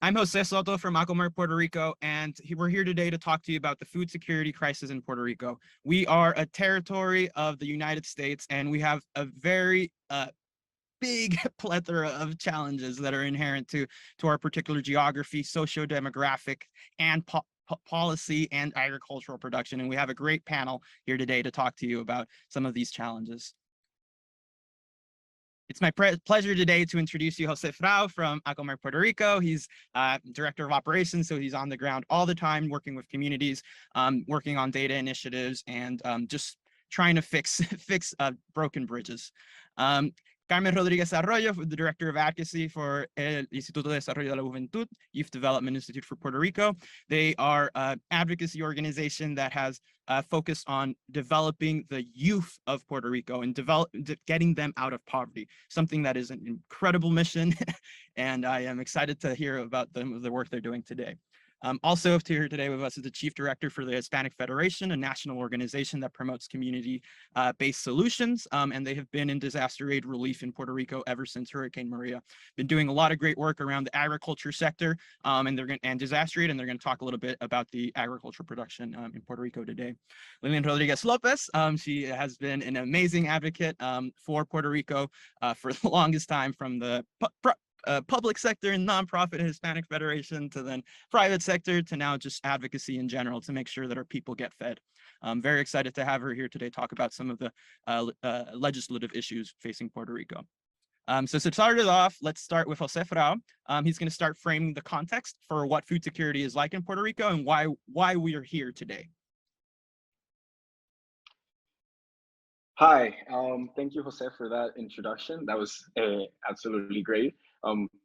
I'm Jose Soto from ACOMERPR, Puerto Rico, and we're here today to talk to you about the food security crisis in Puerto Rico. We are a territory of the United States, and we have a very big plethora of challenges that are inherent to our particular geography, socio-demographic, and policy and agricultural production. And we have a great panel here today to talk to you about some of these challenges. It's my pleasure today to introduce you Jose Frau from ACOMERPR, Puerto Rico. He's Director of Operations, so he's on the ground all the time working with communities, working on data initiatives, and just trying to fix broken bridges. Carmen Rodriguez Arroyo, the Director of Advocacy for El Instituto de Desarrollo de la Juventud, Youth Development Institute for Puerto Rico. They are an advocacy organization that has focused on developing the youth of Puerto Rico and getting them out of poverty, something that is an incredible mission, and I am excited to hear about the work they're doing today. Also here today with us is the Chief Director for the Hispanic Federation, a national organization that promotes community-based solutions, and they have been in disaster aid relief in Puerto Rico ever since Hurricane Maria. Been doing a lot of great work around the agriculture sector and disaster aid, and they're going to talk a little bit about the agricultural production in Puerto Rico today. Lilian Rodriguez Lopez, she has been an amazing advocate for Puerto Rico for the longest time, from the public sector and nonprofit Hispanic Federation to then private sector to now just advocacy in general to make sure that our people get fed. I'm very excited to have her here today talk about some of the legislative issues facing Puerto Rico. So to start it off, let's start with Jose Frau. He's going to start framing the context for what food security is like in Puerto Rico and why we are here today. Hi, thank you, Jose, for that introduction. That was absolutely great.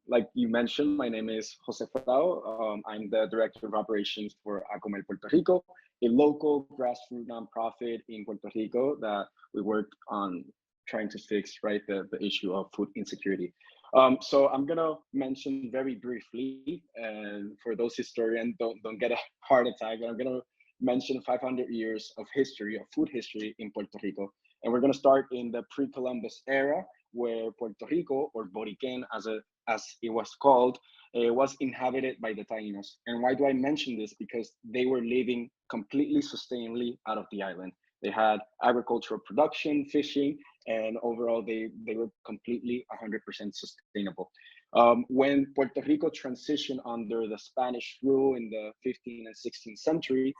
Like you mentioned, my name is Jose Puerto. I'm the Director of Operations for ACOMERPR Puerto Rico, a local grassroots nonprofit in Puerto Rico that we work on trying to fix the issue of food insecurity. So I'm gonna mention very briefly, and for those historians, don't get a heart attack, but I'm gonna mention 500 years of history, of food history in Puerto Rico. And we're gonna start in the pre-Columbus era, where Puerto Rico, or Boriquen as it was called, was inhabited by the Taínos. And why do I mention this? Because they were living completely sustainably out of the island. They had agricultural production, fishing, and overall they were completely 100% sustainable. When Puerto Rico transitioned under the Spanish rule in the 15th and 16th century,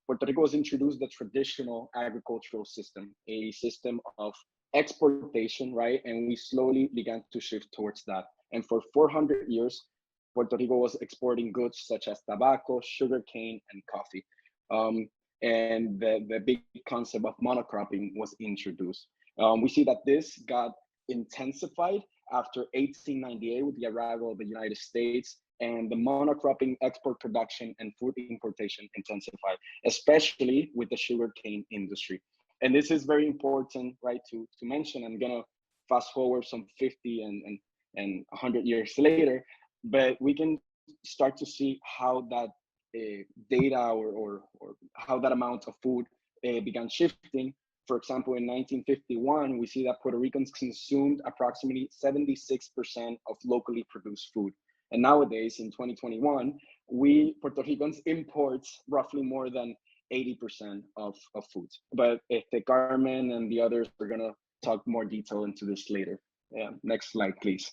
Puerto Rico was introduced the traditional agricultural system, a system of exportation, right? And we slowly began to shift towards that. And for 400 years, Puerto Rico was exporting goods such as tobacco, sugarcane, and coffee. And the big concept of monocropping was introduced. We see that this got intensified after 1898 with the arrival of the United States, and the monocropping export production and food importation intensified, especially with the sugarcane industry. And this is very important, right, to mention. I'm gonna fast forward some 50 and 100 years later, but we can start to see how that data or how that amount of food began shifting. For example, in 1951, we see that Puerto Ricans consumed approximately 76% of locally produced food. And nowadays, in 2021, Puerto Ricans import roughly more than 80% of food. But Carmen and the others are gonna talk more detail into this later. Yeah, next slide, please.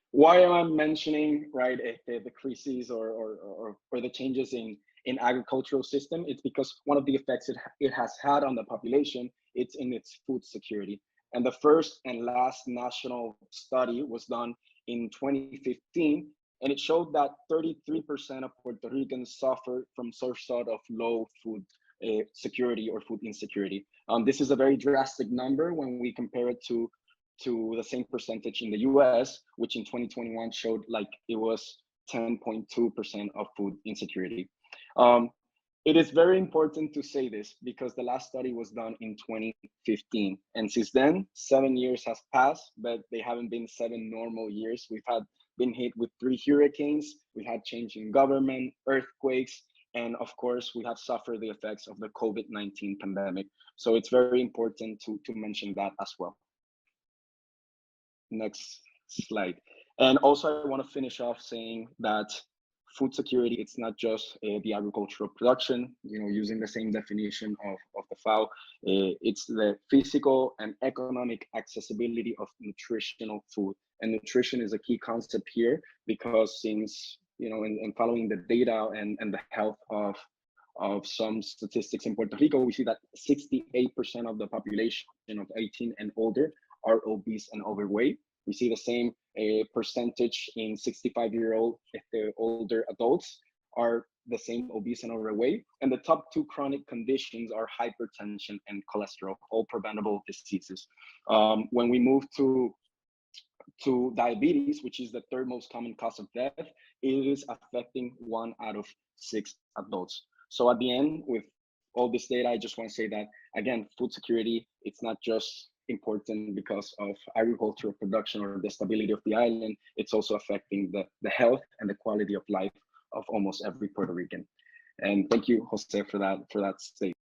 Why am I mentioning the crises or the changes in agricultural system? It's because one of the effects it has had on the population, it's in its food security. And the first and last national study was done in 2015, and it showed that 33% of Puerto Ricans suffer from some sort of low food security or food insecurity. This is a very drastic number when we compare it to the same percentage in the US, which in 2021 showed like it was 10.2% of food insecurity. It is very important to say this because the last study was done in 2015. And since then, 7 years has passed, but they haven't been 7 normal years. We've been hit with 3 hurricanes, we had change in government, earthquakes, and of course, we have suffered the effects of the COVID-19 pandemic. So it's very important to mention that as well. Next slide. And also, I want to finish off saying that food security, it's not just the agricultural production, using the same definition of the FAO. It's the physical and economic accessibility of nutritional food. And nutrition is a key concept here because since, in following the data and the health of some statistics in Puerto Rico, we see that 68% of the population of 18 and older are obese and overweight. We see the same percentage in 65-year-old older adults are the same obese and overweight. And the top two chronic conditions are hypertension and cholesterol, all preventable diseases. When we move to diabetes, which is the third most common cause of death, it is affecting 1 out of 6 adults. So at the end, with all this data, I just want to say that, again, food security, it's not just important because of agricultural production or the stability of the island, it's also affecting the health and the quality of life of almost every Puerto Rican. And thank you, Jose, for that statement.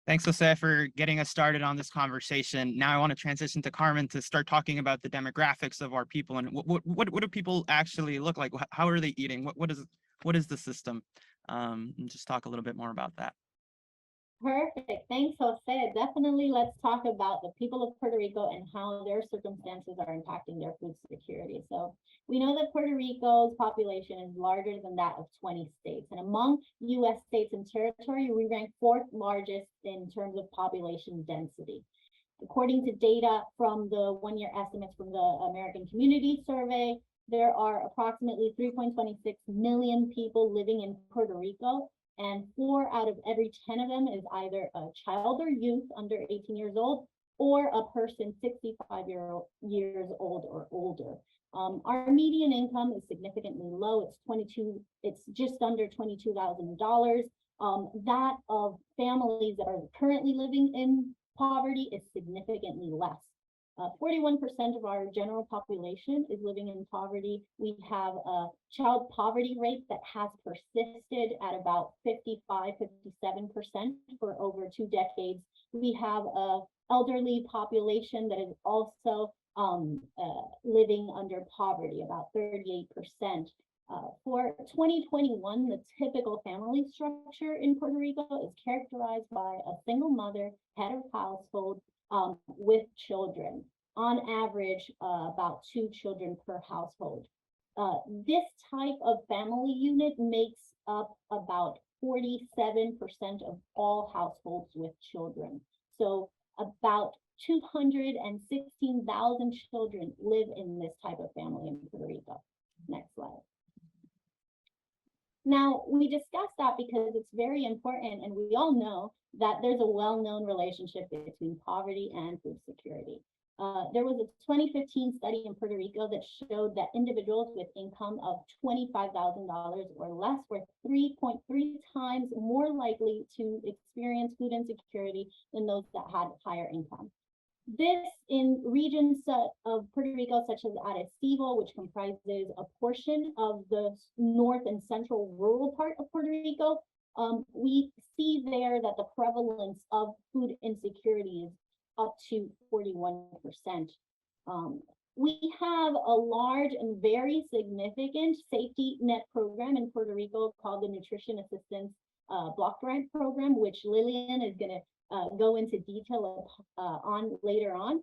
Thanks, Jose, for getting us started on this conversation. Now I want to transition to Carmen to start talking about the demographics of our people and what do people actually look like? How are they eating? What is the system? And just talk a little bit more about that. Perfect. Thanks, Jose. Definitely let's talk about the people of Puerto Rico and how their circumstances are impacting their food security. So we know that Puerto Rico's population is larger than that of 20 states. And among US states and territory, we rank 4th largest in terms of population density. According to data from the one-year estimates from the American Community Survey, there are approximately 3.26 million people living in Puerto Rico, and 4 out of every 10 of them is either a child or youth under 18 years old or a person 65 years old or older. Our median income is significantly low. It's just under $22,000. That of families that are currently living in poverty is significantly less. 41% of our general population is living in poverty. We have a child poverty rate that has persisted at about 55, 57% for over 2 decades. We have a elderly population that is also living under poverty, about 38%. For 2021, the typical family structure in Puerto Rico is characterized by a single mother, head of household, with children. On average, about 2 children per household. This type of family unit makes up about 47% of all households with children. So about 216,000 children live in this type of family in Puerto Rico. Next slide. Now, we discussed that because it's very important, and we all know that there's a well-known relationship between poverty and food security. There was a 2015 study in Puerto Rico that showed that individuals with income of $25,000 or less were 3.3 times more likely to experience food insecurity than those that had higher income. This in regions of Puerto Rico, such as Arecibo, which comprises a portion of the north and central rural part of Puerto Rico, we see there that the prevalence of food insecurity is up to 41%. We have a large and very significant safety net program in Puerto Rico called the Nutrition Assistance Block Grant Program, which Lillian is going to go into detail on later on.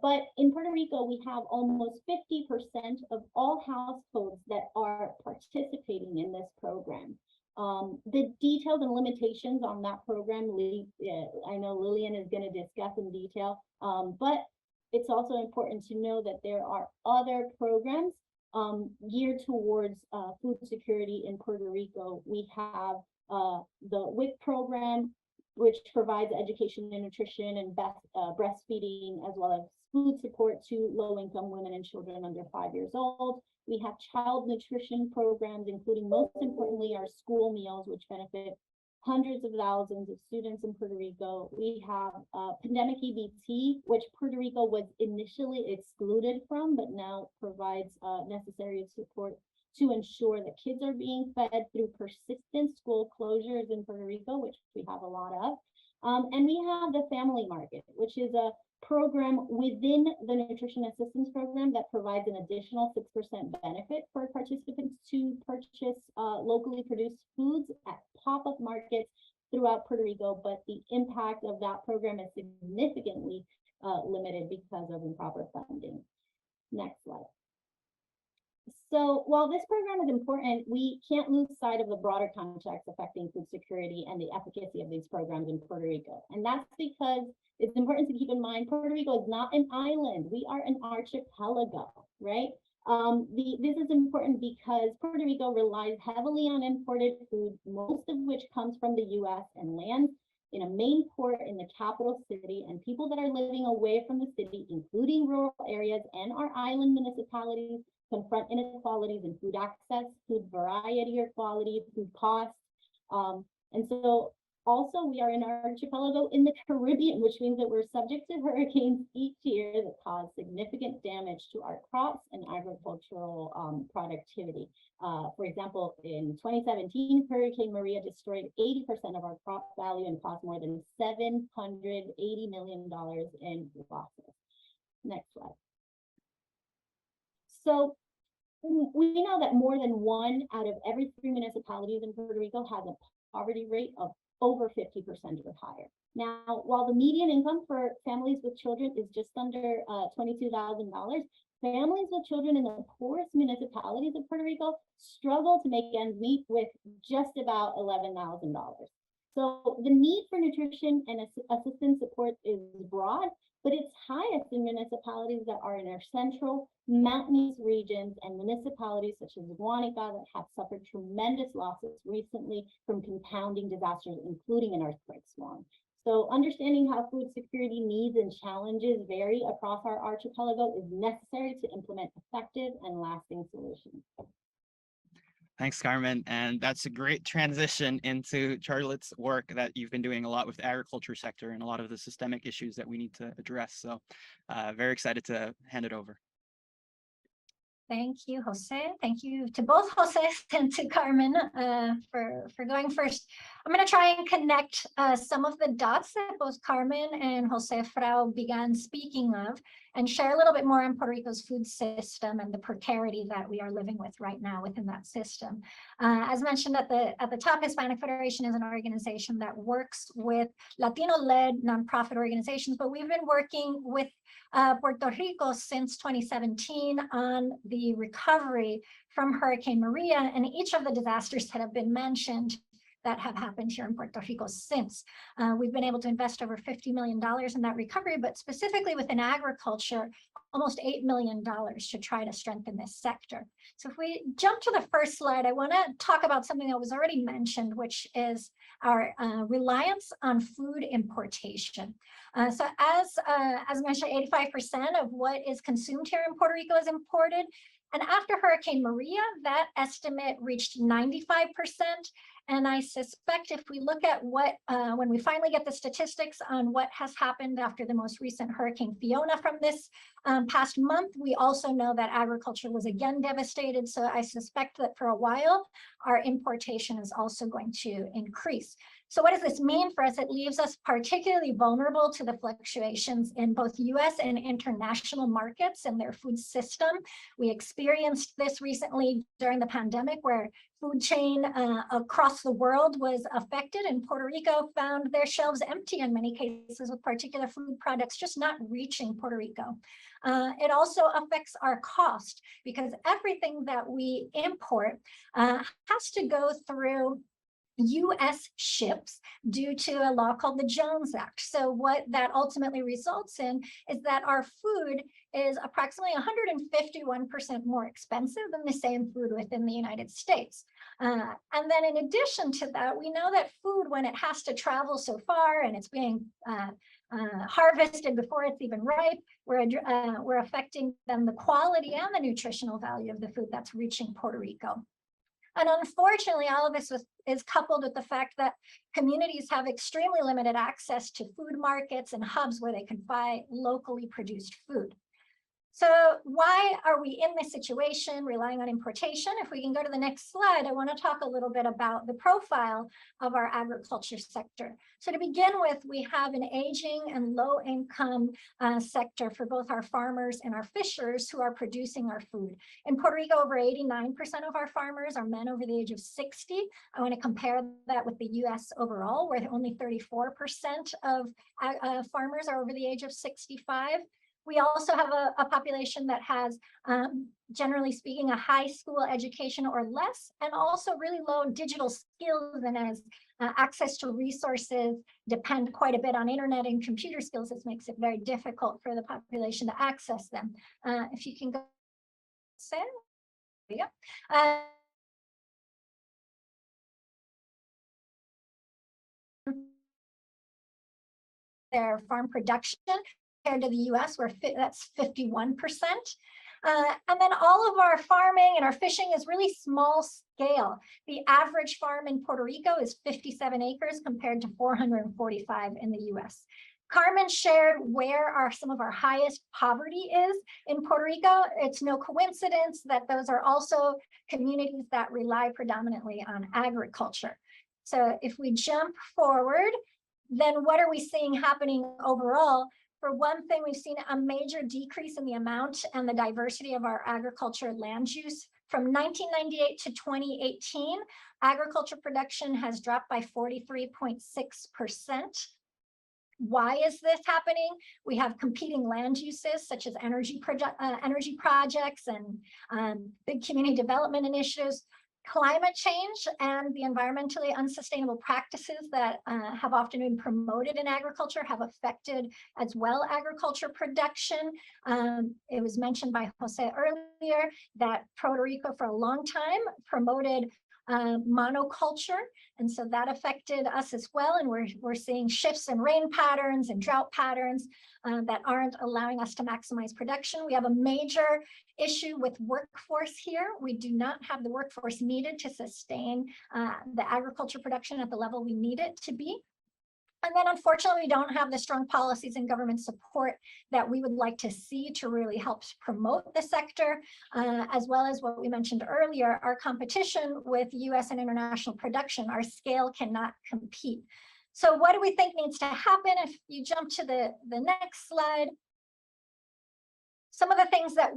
But in Puerto Rico, we have almost 50% of all households that are participating in this program. The details and limitations on that program, I know Lillian is going to discuss in detail, but it's also important to know that there are other programs geared towards food security in Puerto Rico. We have the WIC program, which provides education and nutrition and breastfeeding, as well as food support to low-income women and children under 5 years old. We have child nutrition programs, including, most importantly, our school meals, which benefit hundreds of thousands of students in Puerto Rico. We have pandemic EBT, which Puerto Rico was initially excluded from, but now provides necessary support to ensure that kids are being fed through persistent school closures in Puerto Rico, which we have a lot of. And we have the family market, which is a program within the nutrition assistance program that provides an additional 6% benefit for participants to purchase locally produced foods at pop-up markets throughout Puerto Rico, but the impact of that program is significantly limited because of improper funding. Next slide. So while this program is important, we can't lose sight of the broader context affecting food security and the efficacy of these programs in Puerto Rico. And that's because it's important to keep in mind, Puerto Rico is not an island. We are an archipelago, right? This is important because Puerto Rico relies heavily on imported food, most of which comes from the US and lands in a main port in the capital city, and people that are living away from the city, including rural areas and our island municipalities, confront inequalities in food access, food variety or quality, food costs. And so also we are in our archipelago in the Caribbean, which means that we're subject to hurricanes each year that cause significant damage to our crops and agricultural productivity. For example, in 2017, Hurricane Maria destroyed 80% of our crop value and caused more than $780 million in losses. Next slide. So we know that more than 1 out of every 3 municipalities in Puerto Rico has a poverty rate of over 50% or higher. Now, while the median income for families with children is just under $22,000, families with children in the poorest municipalities of Puerto Rico struggle to make ends meet with just about $11,000. So the need for nutrition and assistance support is broad, but it's highest in municipalities that are in our central, mountainous regions and municipalities such as Guanica that have suffered tremendous losses recently from compounding disasters, including an earthquake swarm. So understanding how food security needs and challenges vary across our archipelago is necessary to implement effective and lasting solutions. Thanks, Carmen. And that's a great transition into Charlotte's work that you've been doing a lot with the agriculture sector and a lot of the systemic issues that we need to address. So very excited to hand it over. Thank you, Jose. Thank you to both Jose and to Carmen for going first. I'm going to try and connect some of the dots that both Carmen and Jose Frau began speaking of and share a little bit more on Puerto Rico's food system and the precarity that we are living with right now within that system. As mentioned at the top, Hispanic Federation is an organization that works with Latino-led nonprofit organizations, but we've been working with Puerto Rico since 2017 on the recovery from Hurricane Maria and each of the disasters that have been mentioned that have happened here in Puerto Rico since. We've been able to invest over $50 million in that recovery, but specifically within agriculture, almost $8 million to try to strengthen this sector. So if we jump to the first slide, I want to talk about something that was already mentioned, which is our reliance on food importation. So as mentioned, 85% of what is consumed here in Puerto Rico is imported. And after Hurricane Maria, that estimate reached 95%. And I suspect if we look at what, when we finally get the statistics on what has happened after the most recent Hurricane Fiona from this past month, we also know that agriculture was again devastated. So I suspect that for a while, our importation is also going to increase. So what does this mean for us? It leaves us particularly vulnerable to the fluctuations in both US and international markets and their food system. We experienced this recently during the pandemic where food chain across the world was affected, and Puerto Rico found their shelves empty in many cases with particular food products just not reaching Puerto Rico. It also affects our cost because everything that we import has to go through US ships due to a law called the Jones Act. So what that ultimately results in is that our food is approximately 151% more expensive than the same food within the United States. And then in addition to that, we know that food, when it has to travel so far and it's being harvested before it's even ripe, we're affecting then the quality and the nutritional value of the food that's reaching Puerto Rico. And unfortunately, all of this is coupled with the fact that communities have extremely limited access to food markets and hubs where they can buy locally produced food. So why are we in this situation, relying on importation? If we can go to the next slide, I want to talk a little bit about the profile of our agriculture sector. So to begin with, we have an aging and low income sector for both our farmers and our fishers who are producing our food. In Puerto Rico, over 89% of our farmers are men over the age of 60. I want to compare that with the US overall, where only 34% of farmers are over the age of 65. We also have a population that has, generally speaking, a high school education or less, and also really low digital skills, and as access to resources depend quite a bit on internet and computer skills, this makes it very difficult for the population to access them. If you can go, there we go. Their farm production compared to the US, where that's 51%. And then all of our farming and our fishing is really small scale. The average farm in Puerto Rico is 57 acres compared to 445 in the US. Carmen shared where some of our highest poverty is in Puerto Rico. It's no coincidence that those are also communities that rely predominantly on agriculture. So if we jump forward, then what are we seeing happening overall? For one thing, we've seen a major decrease in the amount and the diversity of our agriculture land use. From 1998 to 2018, agriculture production has dropped by 43.6%. Why is this happening? We have competing land uses such as energy projects and big community development initiatives. Climate change and the environmentally unsustainable practices that have often been promoted in agriculture have affected as well agriculture production. It was mentioned by Jose earlier that Puerto Rico for a long time promoted monoculture, and so that affected us as well, and we're seeing shifts in rain patterns and drought patterns that aren't allowing us to maximize production. We have a major issue with workforce here. We do not have the workforce needed to sustain the agriculture production at the level we need it to be. And then unfortunately, we don't have the strong policies and government support that we would like to see to really help promote the sector, as well as what we mentioned earlier, our competition with US and international production. Our scale cannot compete. So what do we think needs to happen? If you jump to the next slide, some of the things that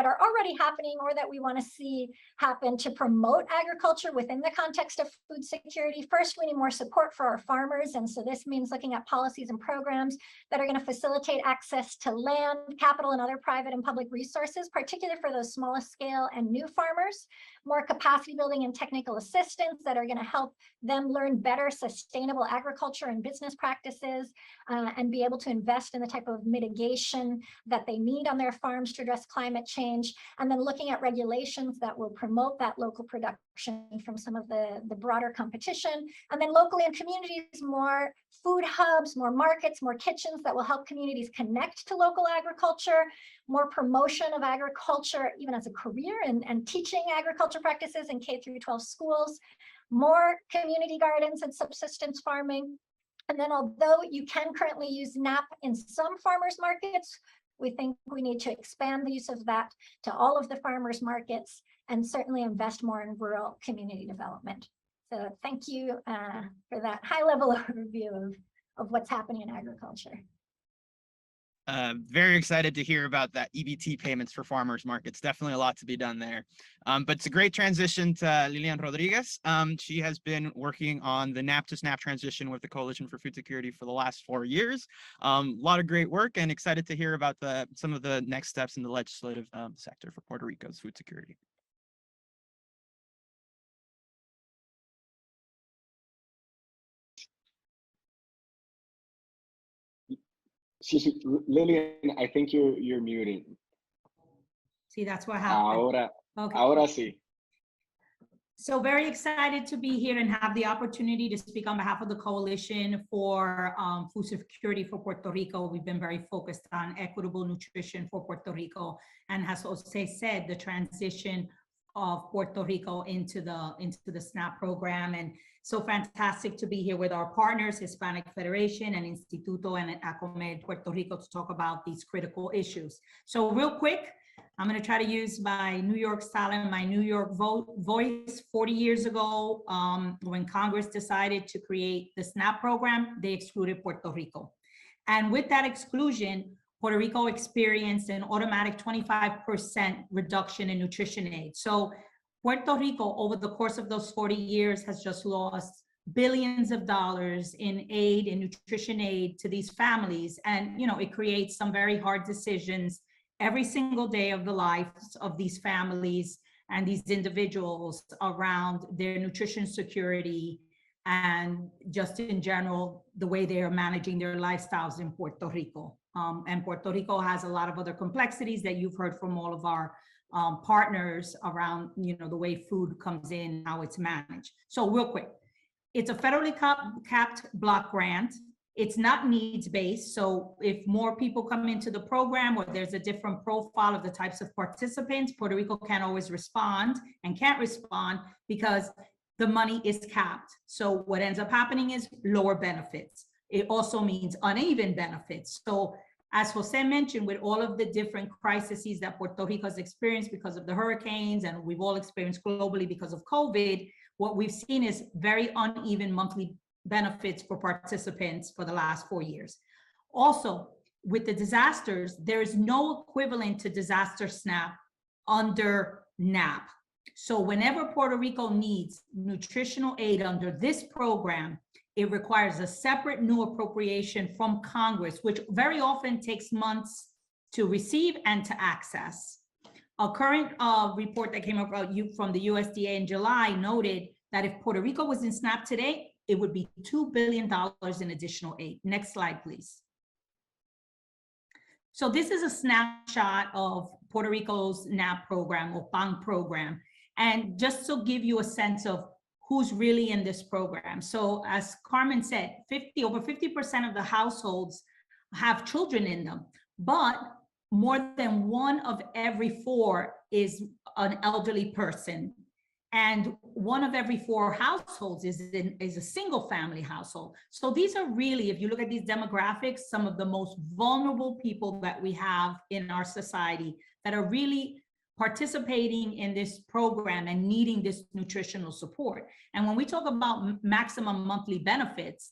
are already happening or that we want to see happen to promote agriculture within the context of food security. First, we need more support for our farmers. And so this means looking at policies and programs that are going to facilitate access to land, capital, and other private and public resources, particularly for those smallest scale and new farmers. More capacity building and technical assistance that are going to help them learn better sustainable agriculture and business practices and be able to invest in the type of mitigation that they need on their farms to address climate change. And then looking at regulations that will promote that local production from some of the broader competition. And then locally in communities, more food hubs, more markets, more kitchens that will help communities connect to local agriculture, more promotion of agriculture, even as a career, and teaching agriculture practices in K-12 schools, more community gardens and subsistence farming. And then although you can currently use NAP in some farmers markets, we think we need to expand the use of that to all of the farmers markets and certainly invest more in rural community development. So thank you for that high level overview of what's happening in agriculture. Very excited to hear about that EBT payments for farmers markets. Definitely a lot to be done there. But it's a great transition to Lilian Rodriguez. She has been working on the NAP to SNAP transition with the Coalition for Food Security for the last 4 years. A lot of great work, and excited to hear about some of the next steps in the legislative sector for Puerto Rico's food security. Lillian, I think you're muted. See, that's what happened. Ahora sí. So very excited to be here and have the opportunity to speak on behalf of the Coalition for Food Security for Puerto Rico. We've been very focused on equitable nutrition for Puerto Rico. And as Jose said, the transition of Puerto Rico into the SNAP program. And so fantastic to be here with our partners, Hispanic Federation and Instituto and ACOMED Puerto Rico, to talk about these critical issues. So real quick, I'm going to try to use my New York style and my New York voice. 40 years ago, when Congress decided to create the SNAP program, they excluded Puerto Rico. And with that exclusion, Puerto Rico experienced an automatic 25% reduction in nutrition aid. So Puerto Rico, over the course of those 40 years, has just lost billions of dollars in aid and nutrition aid to these families. And, you know, it creates some very hard decisions every single day of the lives of these families and these individuals around their nutrition security and just in general, the way they are managing their lifestyles in Puerto Rico. And Puerto Rico has a lot of other complexities that you've heard from all of our partners around, you know, the way food comes in, how it's managed. So real quick, it's a federally capped block grant. It's not needs-based. So if more people come into the program or there's a different profile of the types of participants, Puerto Rico can't always respond and can't respond because the money is capped. So what ends up happening is lower benefits. It also means uneven benefits. So as Jose mentioned, with all of the different crises that Puerto Rico has experienced because of the hurricanes, and we've all experienced globally because of COVID, what we've seen is very uneven monthly benefits for participants for the last 4 years. Also, with the disasters, there is no equivalent to disaster SNAP under NAP. So whenever Puerto Rico needs nutritional aid under this program, it requires a separate new appropriation from Congress, which very often takes months to receive and to access. A current report that came up from the USDA in July noted that if Puerto Rico was in SNAP today, it would be $2 billion in additional aid. Next slide, please. So this is a snapshot of Puerto Rico's NAP program or PAN program. And just to give you a sense of who's really in this program. So as Carmen said, over 50% of the households have children in them, but more than 1 of every 4 is an elderly person. And 1 of every 4 households is a single family household. So these are really, if you look at these demographics, some of the most vulnerable people that we have in our society that are really participating in this program and needing this nutritional support. And when we talk about maximum monthly benefits,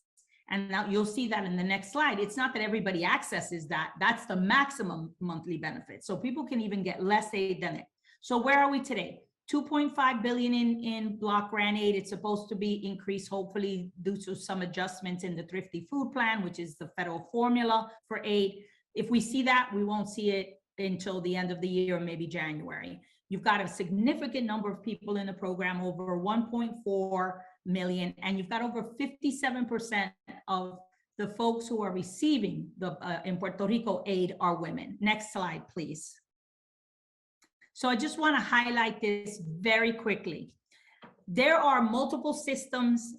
and now you'll see that in the next slide, it's not that everybody accesses that, that's the maximum monthly benefit. So people can even get less aid than it. So where are we today? 2.5 billion in block grant aid. It's supposed to be increased, hopefully due to some adjustments in the Thrifty Food Plan, which is the federal formula for aid. If we see that, we won't see it until the end of the year, or maybe January. You've got a significant number of people in the program, over 1.4 million, and you've got over 57% of the folks who are receiving the in Puerto Rico aid are women. Next slide, please. So I just want to highlight this very quickly. There are multiple systems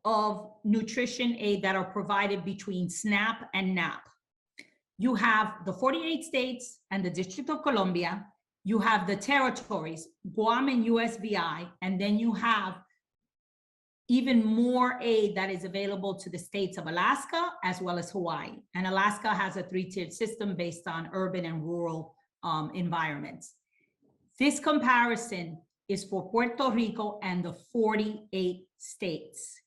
of nutrition aid that are provided between SNAP and NAP. You have the 48 states and the District of Columbia. You have the territories, Guam and USVI, and then you have even more aid that is available to the states of Alaska as well as Hawaii. And Alaska has a 3-tiered system based on urban and rural environments. This comparison is for Puerto Rico and the 48 states.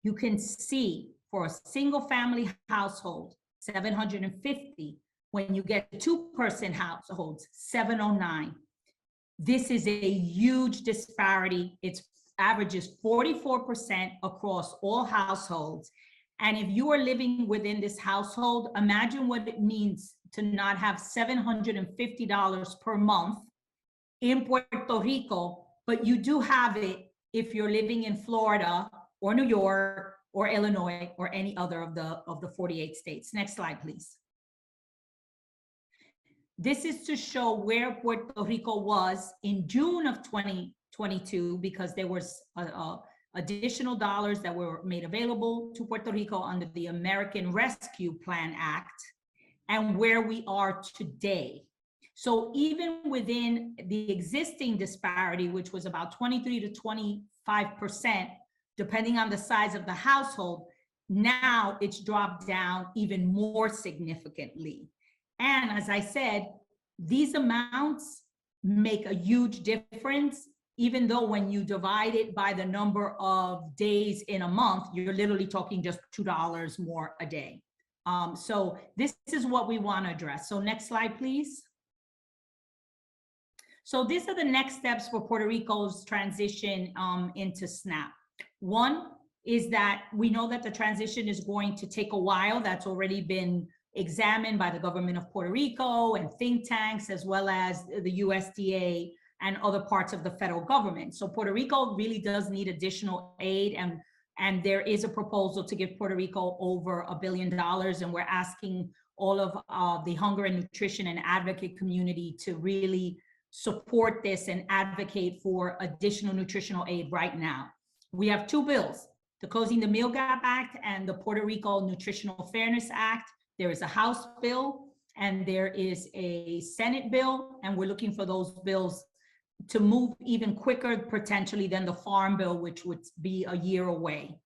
You can see for a single family household, 750. When you get 2-person households, 709. This is a huge disparity. It averages 44% across all households. And if you are living within this household, imagine what it means to not have $750 per month in Puerto Rico, but you do have it if you're living in Florida or New York or Illinois or any other of the 48 states. Next slide, please. This is to show where Puerto Rico was in June of 2022, because there was additional dollars that were made available to Puerto Rico under the American Rescue Plan Act, and where we are today. So even within the existing disparity, which was about 23 to 25%, depending on the size of the household, now it's dropped down even more significantly. And as I said, these amounts make a huge difference, even though when you divide it by the number of days in a month, you're literally talking just $2 more a day. So this is what we want to address. So next slide, please. So these are the next steps for Puerto Rico's transition into SNAP. One is that we know that the transition is going to take a while. That's already been examined by the government of Puerto Rico and think tanks, as well as the USDA and other parts of the federal government. So Puerto Rico really does need additional aid, and there is a proposal to give Puerto Rico over $1 billion, and we're asking all of the hunger and nutrition and advocate community to really support this and advocate for additional nutritional aid right now. We have two bills, the Closing the Meal Gap Act and the Puerto Rico Nutritional Fairness Act. There is a House bill and there is a Senate bill, and we're looking for those bills to move even quicker potentially than the Farm Bill, which would be a year away.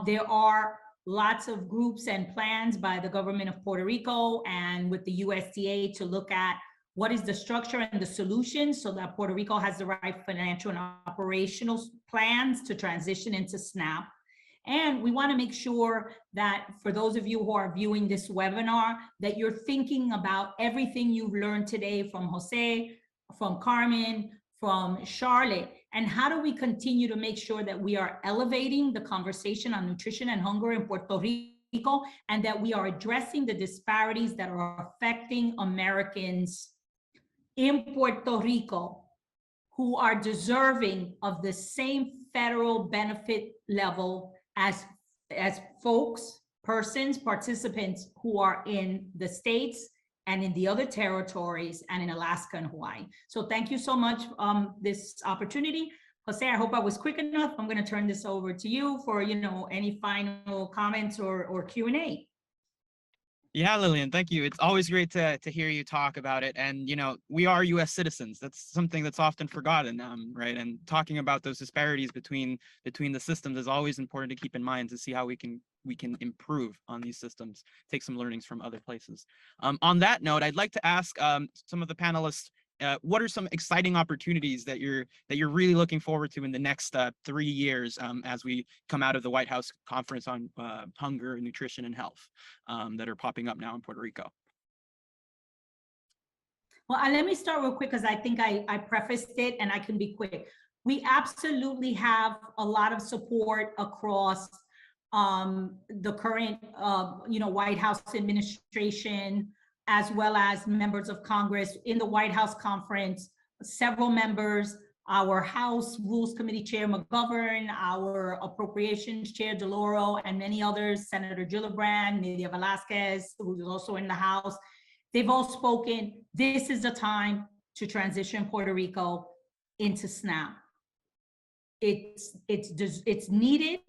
There are lots of groups and plans by the government of Puerto Rico and with the USDA to look at what is the structure and the solutions so that Puerto Rico has the right financial and operational plans to transition into SNAP. And we want to make sure that for those of you who are viewing this webinar, that you're thinking about everything you've learned today from Jose, from Carmen, from Charlotte, and how do we continue to make sure that we are elevating the conversation on nutrition and hunger in Puerto Rico, and that we are addressing the disparities that are affecting Americans in Puerto Rico who are deserving of the same federal benefit level as folks, persons, participants who are in the states and in the other territories and in Alaska and Hawaii. So thank you so much this opportunity. Jose, I hope I was quick enough. I'm going to turn this over to you for any final comments or Q&A. Yeah, Lillian, thank you. It's always great to hear you talk about it. And, we are U.S. citizens. That's something that's often forgotten, right? And talking about those disparities between the systems is always important to keep in mind to see how we can improve on these systems, take some learnings from other places. On that note, I'd like to ask some of the panelists, what are some exciting opportunities that you're really looking forward to in the next 3 years as we come out of the White House conference on hunger, nutrition, and health that are popping up now in Puerto Rico? Well, let me start real quick because I think I prefaced it and I can be quick. We absolutely have a lot of support across the current White House administration, as well as members of Congress. In the White House conference, several members, our House Rules Committee Chair McGovern, our Appropriations Chair DeLauro, and many others, Senator Gillibrand, Nydia Velázquez, who's also in the House, they've all spoken. This is the time to transition Puerto Rico into SNAP. It's needed,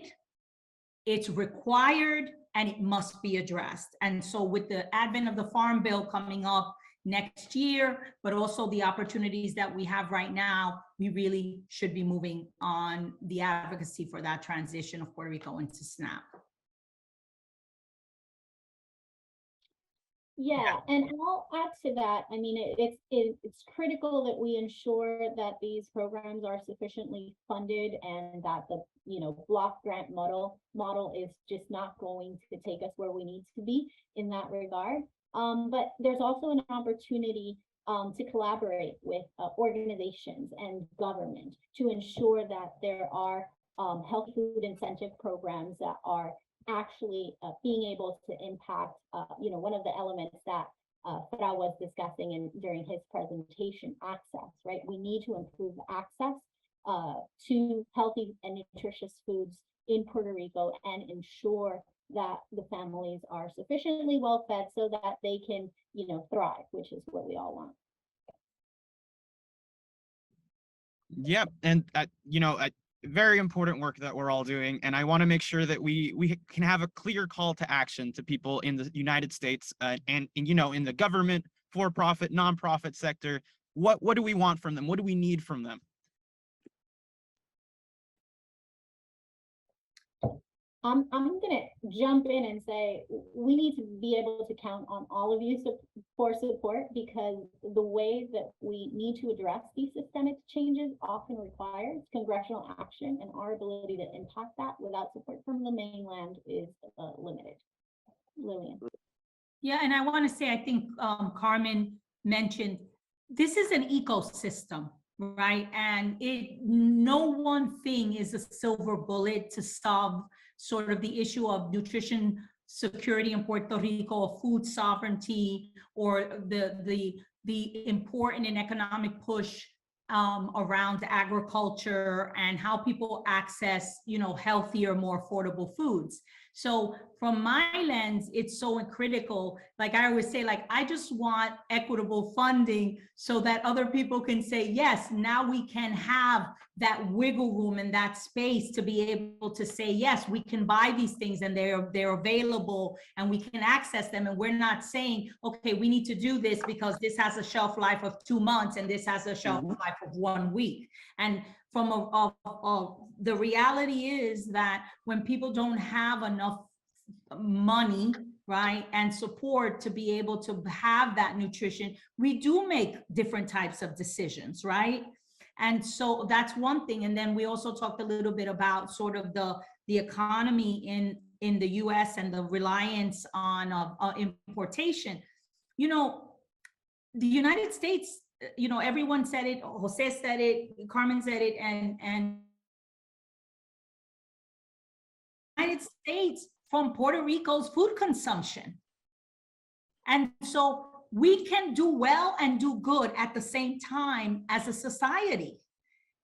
it's required, and it must be addressed. And so with the advent of the Farm Bill coming up next year, but also the opportunities that we have right now, we really should be moving on the advocacy for that transition of Puerto Rico into SNAP. Yeah, and I'll add to that. I mean, it's critical that we ensure that these programs are sufficiently funded and that the block grant model is just not going to take us where we need to be in that regard. But there's also an opportunity to collaborate with organizations and government to ensure that there are healthy food incentive programs that are actually being able to impact, one of the elements that Frau was discussing during his presentation, access, right? We need to improve access to healthy and nutritious foods in Puerto Rico and ensure that the families are sufficiently well fed so that they can, thrive, which is what we all want. Yeah, and very important work that we're all doing, and I want to make sure that we can have a clear call to action to people in the United States and in the government for-profit, nonprofit sector, what do we want from them? What do we need from them? I'm gonna jump in and say we need to be able to count on all of you for support, because the way that we need to address these systemic changes often requires congressional action, and our ability to impact that without support from the mainland is limited. Lillian. Yeah, and I want to say, I think Carmen mentioned, this is an ecosystem, right? And no one thing is a silver bullet to solve sort of the issue of nutrition security in Puerto Rico, food sovereignty, or the important and economic push around agriculture and how people access, healthier, more affordable foods. So from my lens, it's so critical. Like I always say, like, I just want equitable funding so that other people can say, yes, now we can have that wiggle room and that space to be able to say, yes, we can buy these things and they're available and we can access them. And we're not saying, okay, we need to do this because this has a shelf life of 2 months and this has a shelf life of 1 week. And from the reality is that when people don't have enough money, right, and support to be able to have that nutrition, we do make different types of decisions, right? And so that's one thing. And then we also talked a little bit about sort of the economy in the US and the reliance on importation. The United States, everyone said it, Jose said it, Carmen said it, and United States from Puerto Rico's food consumption. And so we can do well and do good at the same time as a society.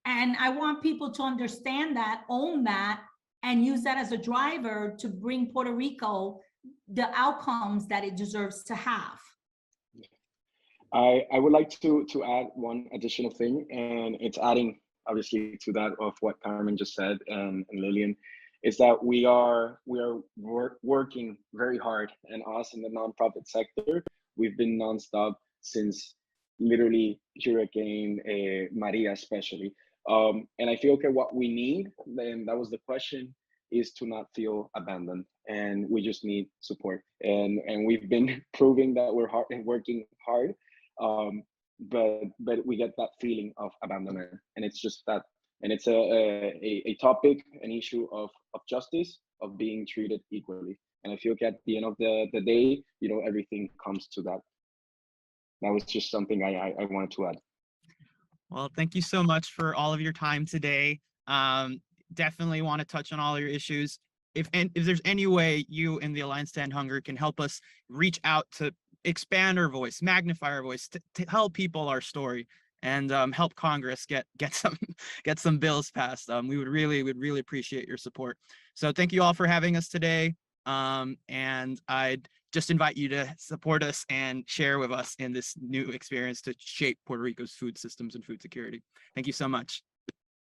And I want people to understand that, own that, and use that as a driver to bring Puerto Rico the outcomes that it deserves to have. I would like to add one additional thing, and it's adding obviously to that of what Carmen just said and Lillian, is that we are working very hard, and us in the nonprofit sector, we've been nonstop since literally Hurricane Maria, especially. And I feel, okay, what we need, then that was the question, is to not feel abandoned, and we just need support. And we've been proving that we're working hard, but we get that feeling of abandonment, and it's just that. And it's a topic, an issue of justice, of being treated equally. And I feel like at the end of the day, everything comes to that. That was just something I wanted to add. Well, thank you so much for all of your time today. Definitely want to touch on all your issues. If there's any way you in the Alliance to End Hunger can help us reach out to expand our voice, magnify our voice, to tell people our story, and help Congress get some bills passed, we would really appreciate your support. So thank you all for having us today. And I'd just invite you to support us and share with us in this new experience to shape Puerto Rico's food systems and food security. Thank you so much.